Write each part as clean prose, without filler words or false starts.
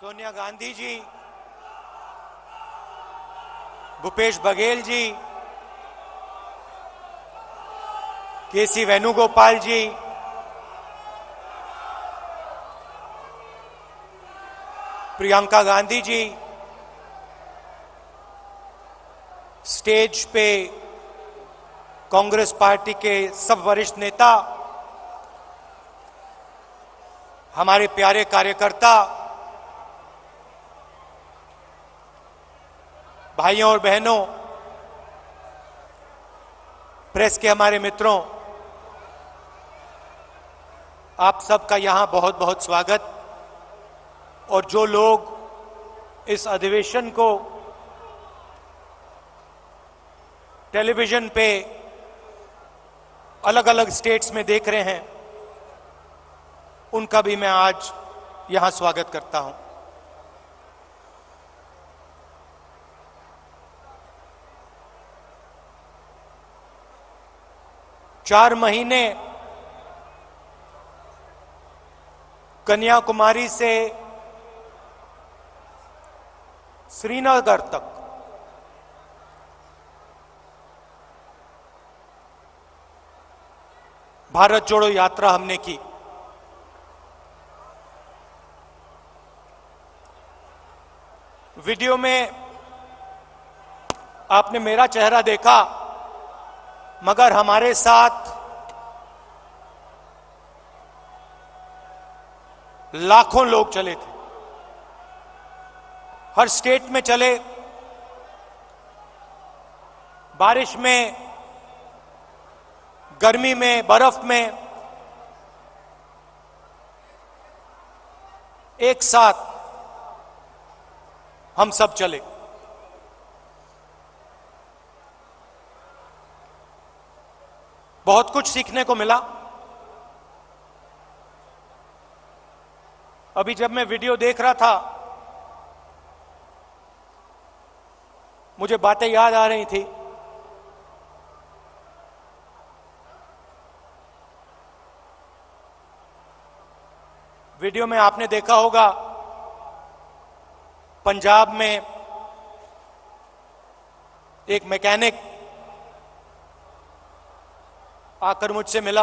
सोनिया गांधी जी, भूपेश बघेल जी, केसी वेणुगोपाल जी, Priyanka Gandhi ji, stage पे Congress party के सब वरिष्ठ नेता, हमारे प्यारे कार्यकर्ता, भाइयों और बहनों, प्रेस के हमारे मित्रों, आप सबका यहां बहुत बहुत स्वागत। और जो लोग इस अधिवेशन को टेलीविजन पे अलग अलग स्टेट्स में देख रहे हैं, उनका भी मैं आज यहां स्वागत करता हूं। चार महीने कन्याकुमारी से श्रीनगर तक भारत जोड़ो यात्रा हमने की। वीडियो में आपने मेरा चेहरा देखा, मगर हमारे साथ लाखों लोग चले थे। हर स्टेट में चले, बारिश में, गर्मी में, बर्फ में, एक साथ हम सब चले। बहुत कुछ सीखने को मिला। अभी जब मैं वीडियो देख रहा था, मुझे बातें याद आ रही थी। वीडियो में आपने देखा होगा, पंजाब में एक मैकेनिक आकर मुझसे मिला।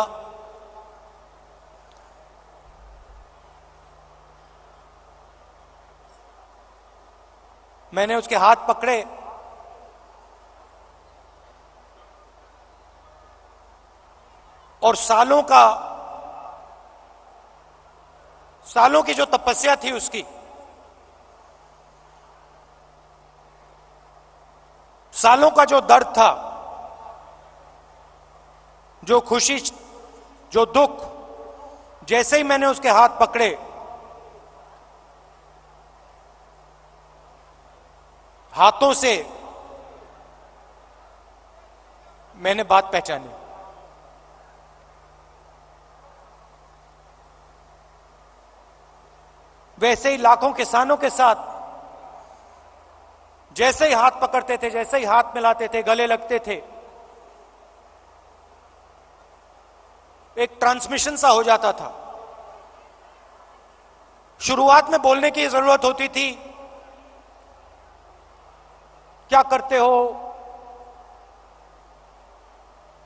मैंने उसके हाथ पकड़े और सालों की जो तपस्या थी उसकी, सालों का जो दर्द था, जो खुशी, जो दुख, जैसे ही मैंने उसके हाथ पकड़े, हाथों से मैंने बात पहचानी। वैसे ही लाखों किसानों के साथ जैसे ही हाथ पकड़ते थे, जैसे ही हाथ मिलाते थे, गले लगते थे, एक ट्रांसमिशन सा हो जाता था। शुरुआत में बोलने की जरूरत होती थी, क्या करते हो,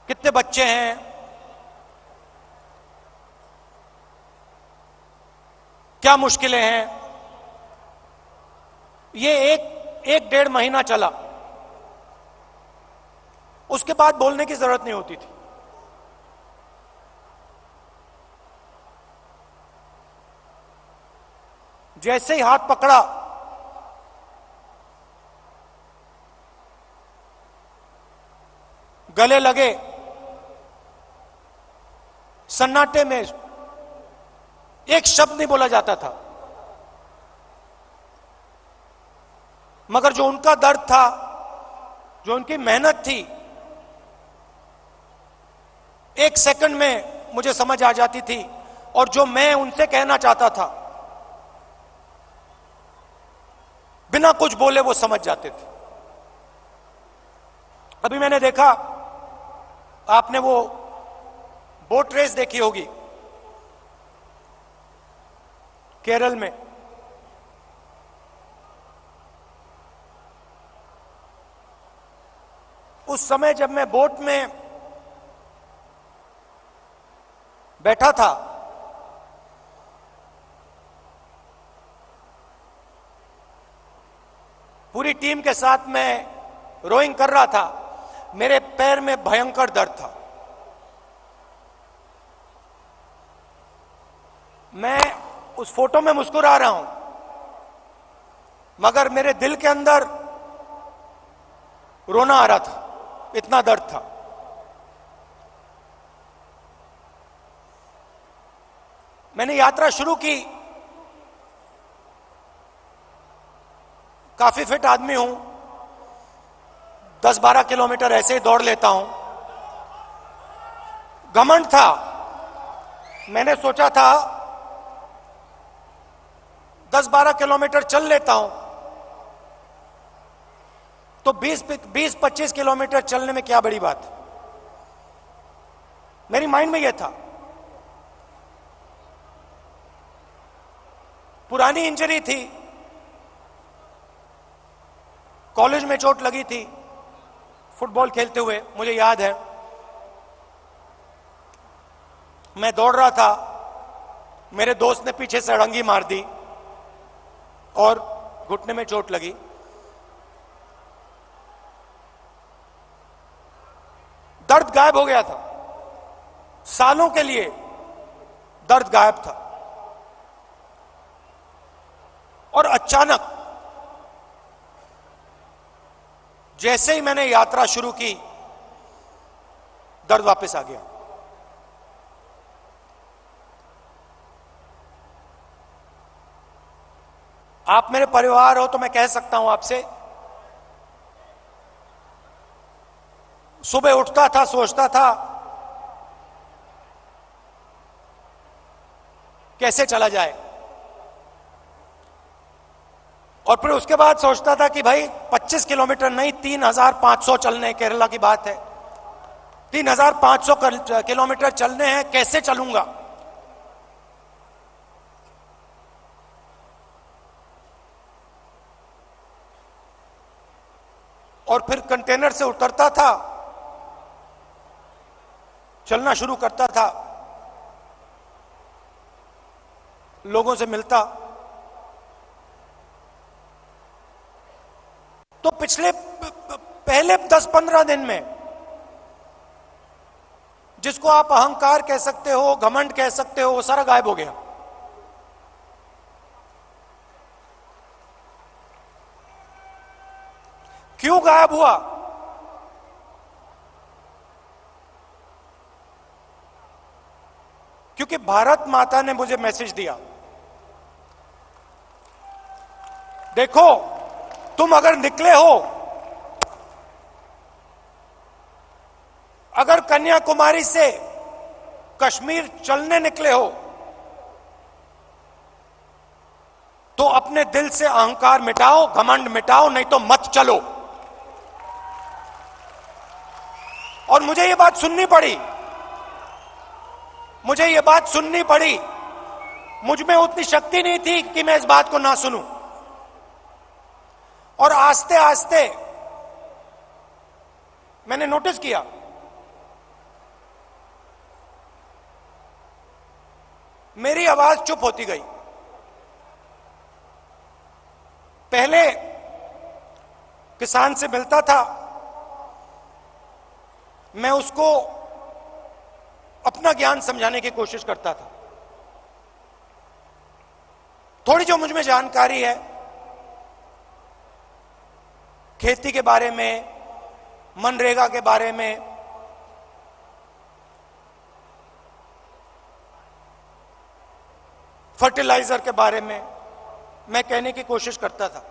कितने बच्चे हैं, क्या मुश्किलें हैं। ये एक डेढ़ महीना चला, उसके बाद बोलने की जरूरत नहीं होती थी। जैसे ही हाथ पकड़ा, गले लगे, सन्नाटे में एक शब्द नहीं बोला जाता था, मगर जो उनका दर्द था, जो उनकी मेहनत थी, एक सेकंड में मुझे समझ आ जाती थी। और जो मैं उनसे कहना चाहता था, बिना कुछ बोले वो समझ जाते थे। अभी मैंने देखा, आपने वो बोट रेस देखी होगी केरल में। उस समय जब मैं बोट में बैठा था, पूरी टीम के साथ मैं रोइंग कर रहा था, मेरे पैर में भयंकर दर्द था। मैं उस फोटो में मुस्कुरा रहा हूं, मगर मेरे दिल के अंदर रोना आ रहा था, इतना दर्द था। मैंने यात्रा शुरू की, काफी फिट आदमी हूं, 10-12 किलोमीटर ऐसे ही दौड़ लेता हूं। घमंड था, मैंने सोचा था 10-12 किलोमीटर चल लेता हूं तो 20-25 किलोमीटर चलने में क्या बड़ी बात। मेरी माइंड में यह था। पुरानी इंजरी थी, कॉलेज में चोट लगी थी फुटबॉल खेलते हुए, मुझे याद है। मैं दौड़ रहा था, मेरे दोस्त ने पीछे से अड़ंगी मार दी और घुटने में चोट लगी। दर्द गायब हो गया था, सालों के लिए दर्द गायब था। और अचानक जैसे ही मैंने यात्रा शुरू की, दर्द वापस आ गया। आप मेरे परिवार हो तो मैं कह सकता हूं आपसे, सुबह उठता था, सोचता था कैसे चला जाए, और फिर उसके बाद सोचता था कि भाई 25 किलोमीटर नहीं, 3,500 चलने, केरला की बात है, 3,500 किलोमीटर चलने हैं, कैसे चलूंगा। और फिर कंटेनर से उतरता था, चलना शुरू करता था, लोगों से मिलता। तो पिछले पहले 10-15 दिन में, जिसको आप अहंकार कह सकते हो, घमंड कह सकते हो, वो सारा गायब हो गया। क्यों गायब हुआ? क्योंकि भारत माता ने मुझे मैसेज दिया, देखो तुम अगर निकले हो, अगर कन्याकुमारी से कश्मीर चलने निकले हो, तो अपने दिल से अहंकार मिटाओ, घमंड मिटाओ, नहीं तो मत चलो। और मुझे ये बात सुननी पड़ी, मुझे ये बात सुननी पड़ी। मुझ में उतनी शक्ति नहीं थी कि मैं इस बात को ना सुनूं। और आस्ते आस्ते मैंने नोटिस किया, मेरी आवाज चुप होती गई। पहले किसान से मिलता था, मैं उसको अपना ज्ञान समझाने की कोशिश करता था। थोड़ी जो मुझ में जानकारी है खेती के बारे में, मनरेगा के बारे में, फर्टिलाइजर के बारे में, मैं कहने की कोशिश करता था।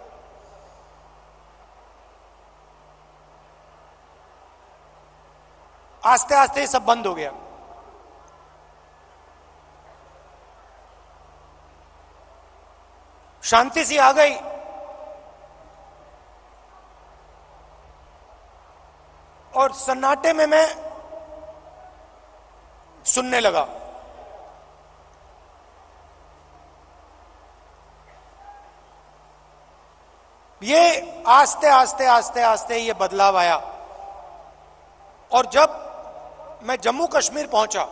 आस्ते आस्ते ये सब बंद हो गया। शांति सी आ गई। और सन्नाटे में मैं सुनने लगा। ये आस्ते आस्ते आस्ते आस्ते ये बदलाव आया। और जब मैं जम्मू कश्मीर पहुंचा,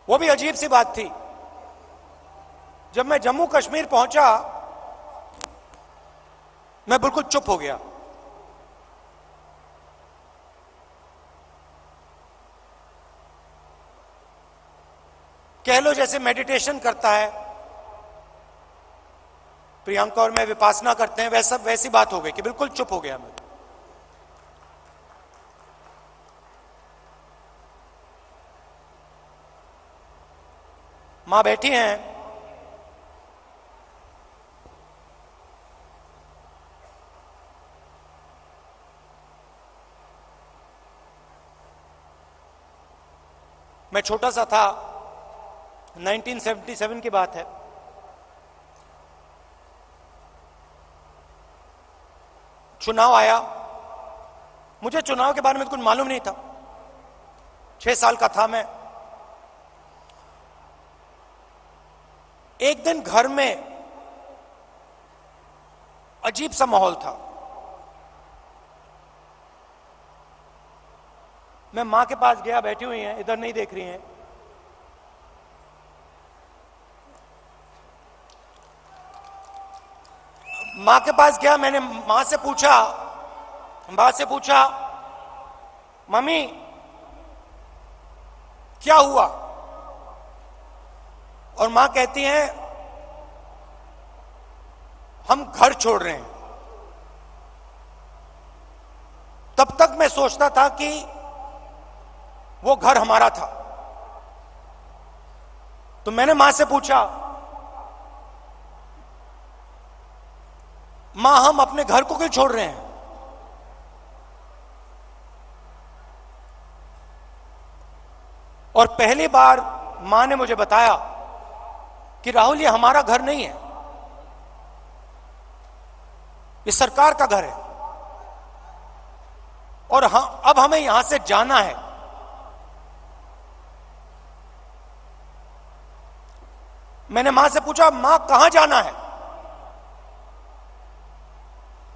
वो भी अजीब सी बात थी। जब मैं जम्मू कश्मीर पहुंचा, मैं बिल्कुल चुप हो गया। कह लो जैसे मेडिटेशन करता है प्रियंका और मैं, विपासना करते हैं, वैसी बात हो गई कि बिल्कुल चुप हो गया मैं। मां बैठी हैं, मैं छोटा सा था, 1977 की बात है। चुनाव आया, मुझे चुनाव के बारे में कुछ मालूम नहीं था, 6 साल का था मैं। एक दिन घर में अजीब सा माहौल था। मैं मां के पास गया, बैठी हुई हैं, इधर नहीं देख रही हैं। मां के पास गया, मैंने मां से पूछा मम्मी क्या हुआ? और मां कहती हैं हम घर छोड़ रहे हैं। तब तक मैं सोचता था कि वो घर हमारा था। तो मैंने मां से पूछा, मां हम अपने घर को क्यों छोड़ रहे हैं? और पहली बार मां ने मुझे बताया कि राहुल ये हमारा घर नहीं है, ये सरकार का घर है और अब हमें यहां से जाना है। मैंने मां से पूछा, मां कहां जाना है?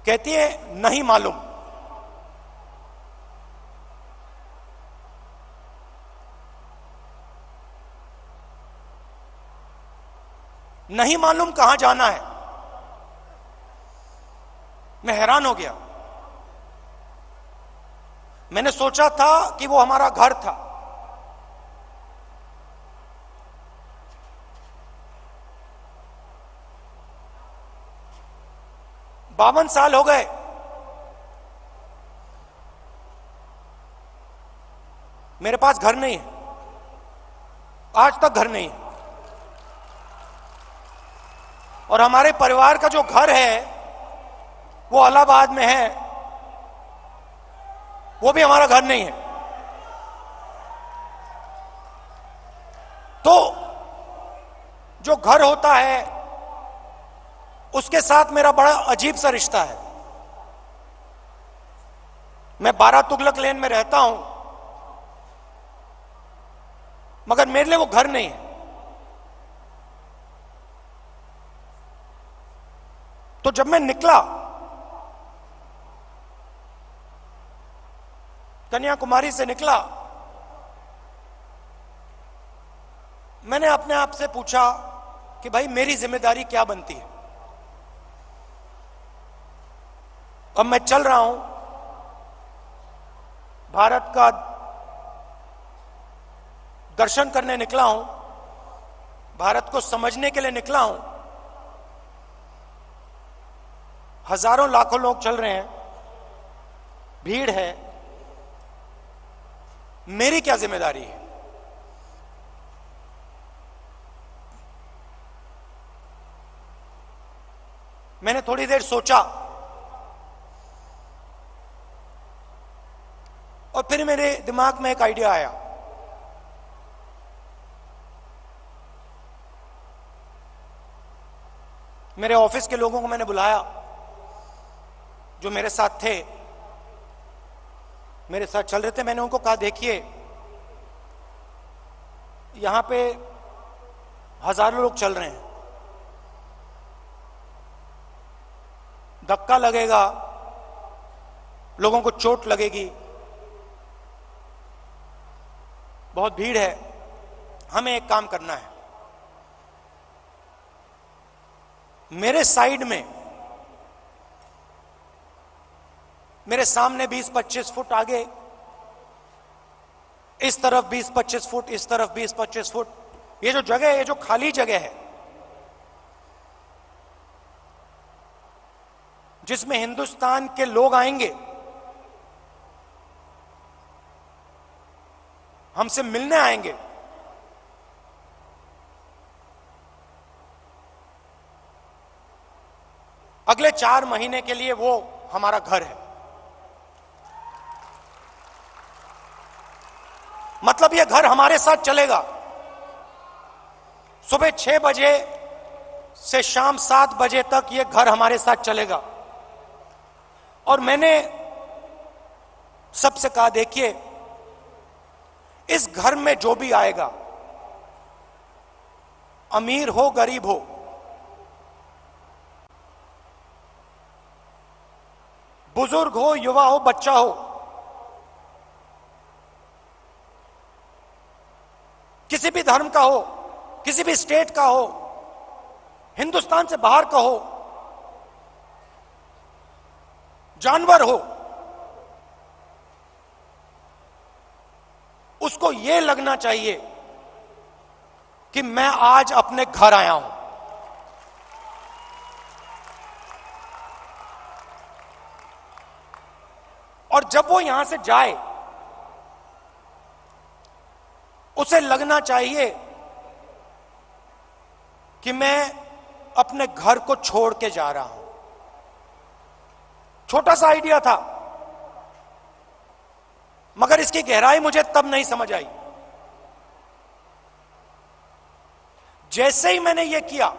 कहती है नहीं मालूम। नहीं मालूम कहां जाना है। मैं हैरान हो गया। मैंने सोचा था कि वो हमारा घर था। बावन साल हो गए, मेरे पास घर नहीं है, आज तक घर नहीं है। और हमारे परिवार का जो घर है वो इलाहाबाद में है, वो भी हमारा घर नहीं है। तो जो घर होता है उसके साथ मेरा बड़ा अजीब सा रिश्ता है। मैं 12 तुगलक लेन में रहता हूं, मगर मेरे लिए वो घर नहीं है। तो जब मैं निकला, कन्याकुमारी से निकला, मैंने अपने आप से पूछा कि भाई मेरी जिम्मेदारी क्या बनती है। अब मैं चल रहा हूं, भारत का दर्शन करने निकला हूं, भारत को समझने के लिए निकला हूं। हजारों लाखों लोग चल रहे हैं, भीड़ है, मेरी क्या जिम्मेदारी है? मैंने थोड़ी देर सोचा और फिर मेरे दिमाग में एक आइडिया आया। मेरे ऑफिस के लोगों को मैंने बुलाया जो मेरे साथ थे, मेरे साथ चल रहे थे। मैंने उनको कहा, देखिए यहां पे हजारों लोग चल रहे हैं, धक्का लगेगा, लोगों को चोट लगेगी, बहुत भीड़ है। हमें एक काम करना है, मेरे साइड में, मेरे सामने 20-25 फुट आगे, इस तरफ 20-25 फुट, इस तरफ 20-25 फुट, ये जो जगह है, ये जो खाली जगह है, जिसमें हिंदुस्तान के लोग आएंगे, हमसे मिलने आएंगे, अगले 4 महीने के लिए वो हमारा घर है। मतलब ये घर हमारे साथ चलेगा। सुबह 6 बजे से शाम 7 बजे तक ये घर हमारे साथ चलेगा। और मैंने सबसे कहा, देखिए, इस घर में जो भी आएगा, अमीर हो गरीब हो, बुजुर्ग हो युवा हो बच्चा हो, किसी भी धर्म का हो, किसी भी स्टेट का हो, हिंदुस्तान से बाहर का हो, जानवर हो, उसको यह लगना चाहिए कि मैं आज अपने घर आया हूं। और जब वो यहां से जाए, उसे लगना चाहिए कि मैं अपने घर को छोड़ के जा रहा हूं। छोटा सा आइडिया था, मगर इसकी गहराई मुझे तब नहीं समझ आई। जैसे ही मैंने यह किया,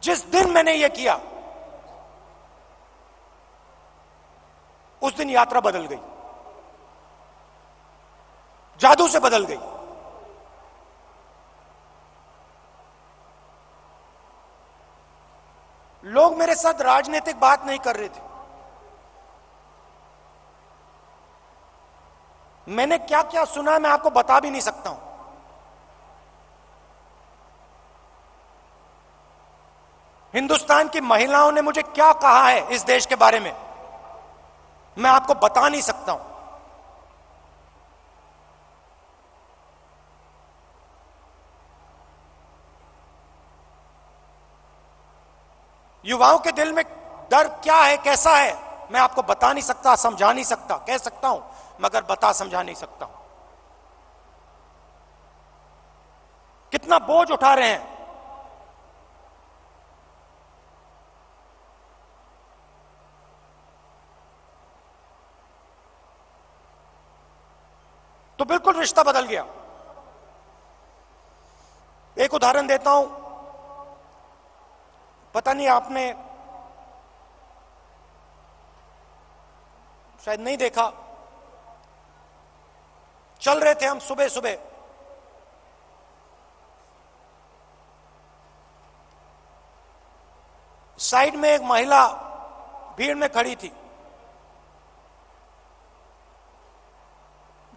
जिस दिन मैंने यह किया, उस दिन यात्रा बदल गई, जादू से बदल गई। लोग मेरे साथ राजनीतिक बात नहीं कर रहे थे। मैंने क्या क्या सुना, मैं आपको बता भी नहीं सकता हूं। हिंदुस्तान की महिलाओं ने मुझे क्या कहा है इस देश के बारे में, मैं आपको बता नहीं सकता हूं। युवाओं के दिल में डर क्या है, कैसा है, मैं आपको बता नहीं सकता, समझा नहीं सकता। कह सकता हूं मगर बता समझा नहीं सकता हूं। कितना बोझ उठा रहे हैं। तो बिल्कुल रिश्ता बदल गया। एक उदाहरण देता हूं, पता नहीं आपने शायद नहीं देखा। चल रहे थे हम सुबह सुबह, साइड में एक महिला भीड़ में खड़ी थी।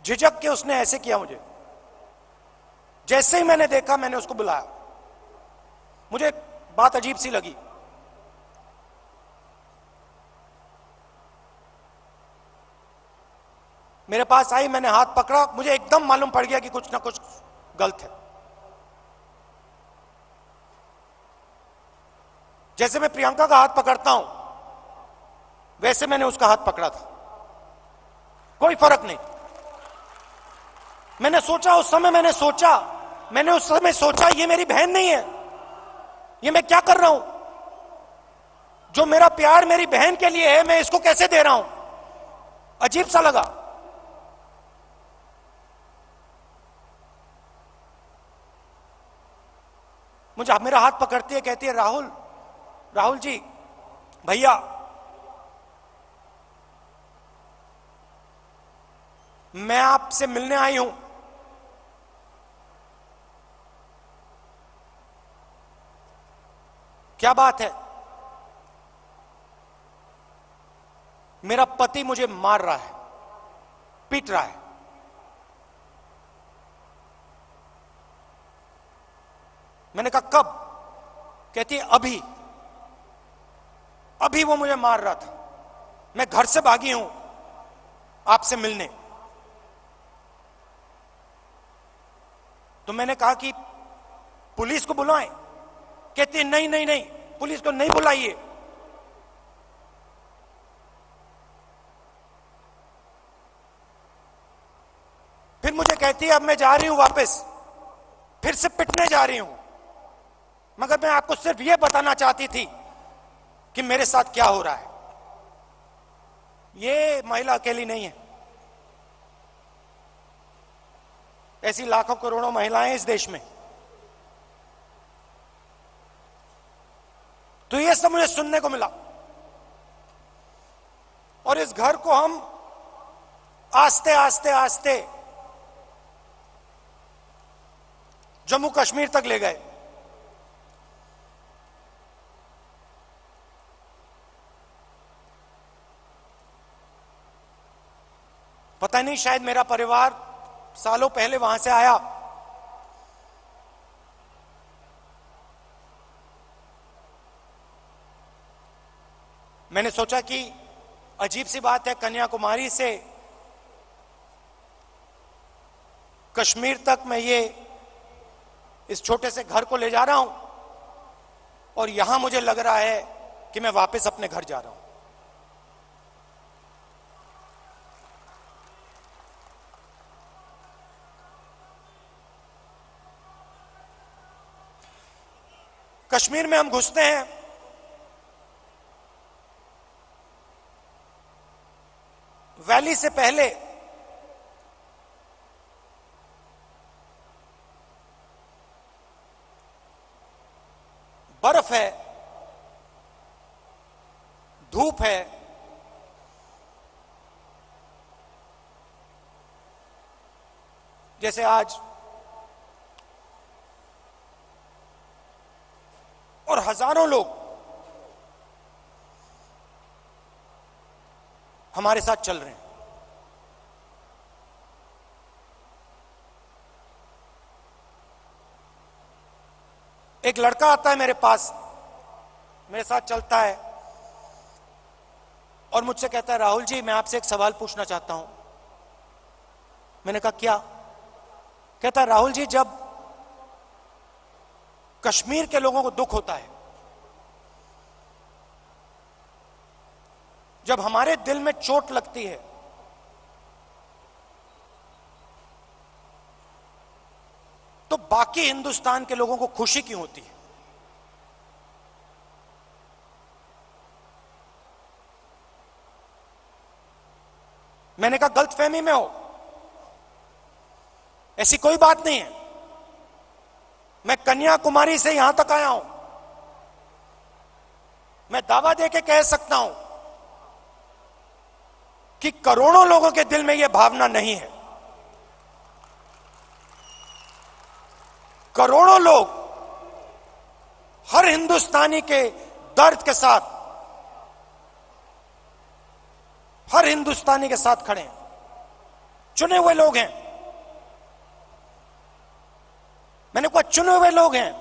झिझक के उसने ऐसे किया मुझे। जैसे ही मैंने देखा, मैंने उसको बुलाया। मुझे बात अजीब सी लगी। मेरे पास आई, मैंने हाथ पकड़ा, मुझे एकदम मालूम पड़ गया कि कुछ ना कुछ गलत है। जैसे मैं प्रियंका का हाथ पकड़ता हूं, वैसे मैंने उसका हाथ पकड़ा था। कोई फर्क नहीं। मैंने सोचा उस समय, मैंने उस समय सोचा, ये मेरी बहन नहीं है, ये मैं क्या कर रहा हूं? जो मेरा प्यार मेरी बहन के लिए है, मैं इसको कैसे दे रहा हूं? अजीब सा लगा। मुझे मेरा हाथ पकड़ती है, कहती है, राहुल जी, भैया, मैं आपसे मिलने आई हूं। क्या बात है? मेरा पति मुझे मार रहा है, पीट रहा है। मैंने कहा कब? कहती है अभी अभी वो मुझे मार रहा था, मैं घर से भागी हूं आपसे मिलने। तो मैंने कहा कि पुलिस को बुलाएं। कहती है नहीं नहीं नहीं, पुलिस को नहीं बुलाइए। फिर मुझे कहती है अब मैं जा रही हूं वापस, फिर से पिटने जा रही हूं। मगर मैं आपको सिर्फ यह बताना चाहती थी कि मेरे साथ क्या हो रहा है। ये महिला अकेली नहीं है, ऐसी लाखों करोड़ों महिलाएं इस देश में। तो ये सब मुझे सुनने को मिला, और इस घर को हम आस्ते आस्ते आस्ते जम्मू कश्मीर तक ले गए। पता नहीं, शायद मेरा परिवार सालों पहले वहां से आया। मैंने सोचा कि अजीब सी बात है, कन्याकुमारी से कश्मीर तक मैं ये इस छोटे से घर को ले जा रहा हूं, और यहां मुझे लग रहा है कि मैं वापस अपने घर जा रहा हूं। कश्मीर में हम घुसते हैं, वैली से पहले बर्फ है, धूप है, जैसे आज, और हजारों लोग हमारे साथ चल रहे हैं। एक लड़का आता है मेरे पास, मेरे साथ चलता है और मुझसे कहता है राहुल जी मैं आपसे एक सवाल पूछना चाहता हूं। मैंने कहा क्या? कहता है राहुल जी जब कश्मीर के लोगों को दुख होता है, जब हमारे दिल में चोट लगती है, तो बाकी हिंदुस्तान के लोगों को खुशी क्यों होती है? मैंने कहा गलतफहमी में हो, ऐसी कोई बात नहीं है। मैं कन्याकुमारी से यहां तक आया हूं, मैं दावा देके कह सकता हूं कि करोड़ों लोगों के दिल में यह भावना नहीं है। करोड़ों लोग हर हिंदुस्तानी के दर्द के साथ, हर हिंदुस्तानी के साथ खड़े हैं। चुने हुए लोग हैं, मैंने कहा चुने हुए लोग हैं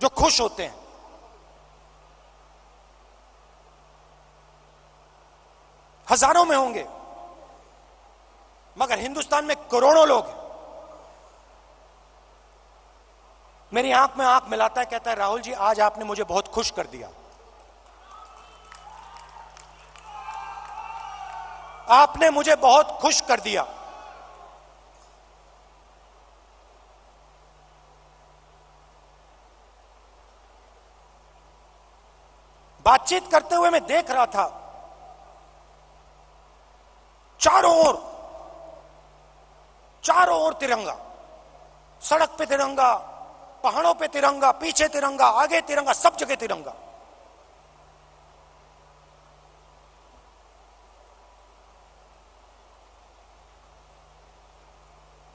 जो खुश होते हैं। हजारों में होंगे, मगर हिंदुस्तान में करोड़ों लोग हैं। मेरी आंख में आंख मिलाता है, कहता है राहुल जी आज आपने मुझे बहुत खुश कर दिया, आपने मुझे बहुत खुश कर दिया। बातचीत करते हुए मैं देख रहा था चारों ओर तिरंगा, सड़क पे तिरंगा, पहाड़ों पे तिरंगा, पीछे तिरंगा, आगे तिरंगा, सब जगह तिरंगा।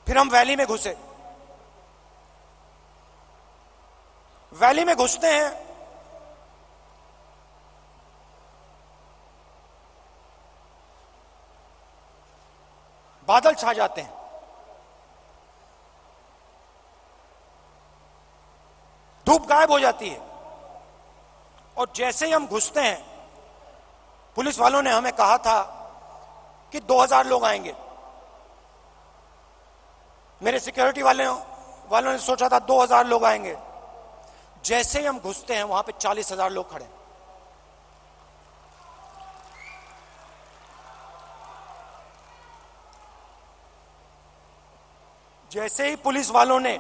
फिर हम वैली में घुसे। वैली में घुसते हैं, बादल छा जाते हैं, धूप गायब हो जाती है, और जैसे ही हम घुसते हैं, पुलिस वालों ने हमें कहा था कि 2000 लोग आएंगे। मेरे सिक्योरिटी वालों ने सोचा था 2000 लोग आएंगे। जैसे ही हम घुसते हैं, वहां पे 40,000 लोग खड़े। जैसे ही पुलिस वालों ने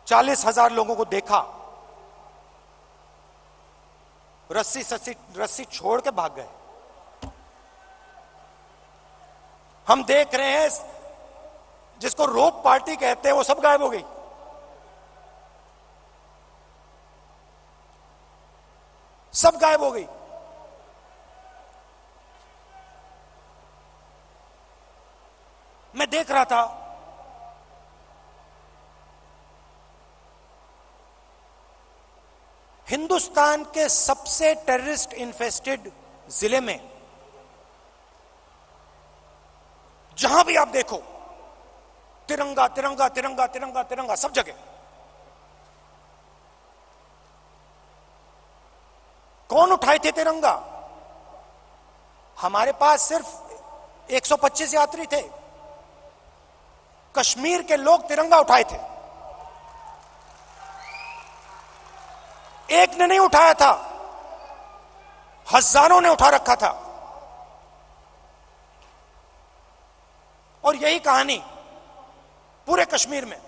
40,000 लोगों को देखा, रस्सी छोड़ के भाग गए। हम देख रहे हैं, जिसको रोप पार्टी कहते हैं, वो सब गायब हो गई। सब गायब हो गई। मैं देख रहा था, हिंदुस्तान के सबसे टेररिस्ट इन्फेस्टेड जिले में जहां भी आप देखो, तिरंगा तिरंगा तिरंगा तिरंगा तिरंगा, सब जगह। कौन उठाए थे तिरंगा? हमारे पास सिर्फ 125 यात्री थे। कश्मीर के लोग तिरंगा उठाए थे। एक ने नहीं उठाया था, हजारों ने उठा रखा था। और यही कहानी पूरे कश्मीर में,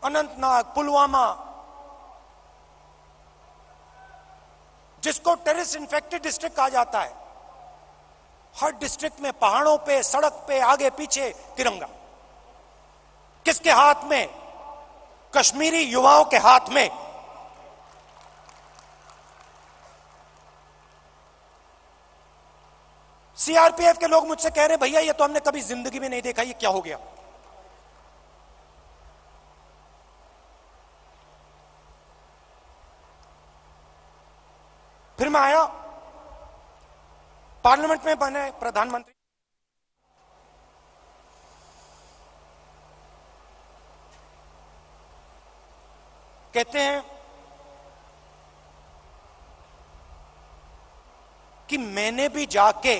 अनंतनाग, पुलवामा, जिसको टेररिस्ट इन्फेक्टेड डिस्ट्रिक्ट कहा जाता है, हर डिस्ट्रिक्ट में पहाड़ों पे, सड़क पे, आगे पीछे तिरंगा। किसके हाथ में? कश्मीरी युवाओं के हाथ में। सीआरपीएफ के लोग मुझसे कह रहे, भैया ये तो हमने कभी जिंदगी में नहीं देखा, ये क्या हो गया? फिर मैं आया, पार्लियामेंट में बने प्रधानमंत्री। कहते हैं कि मैंने भी जाके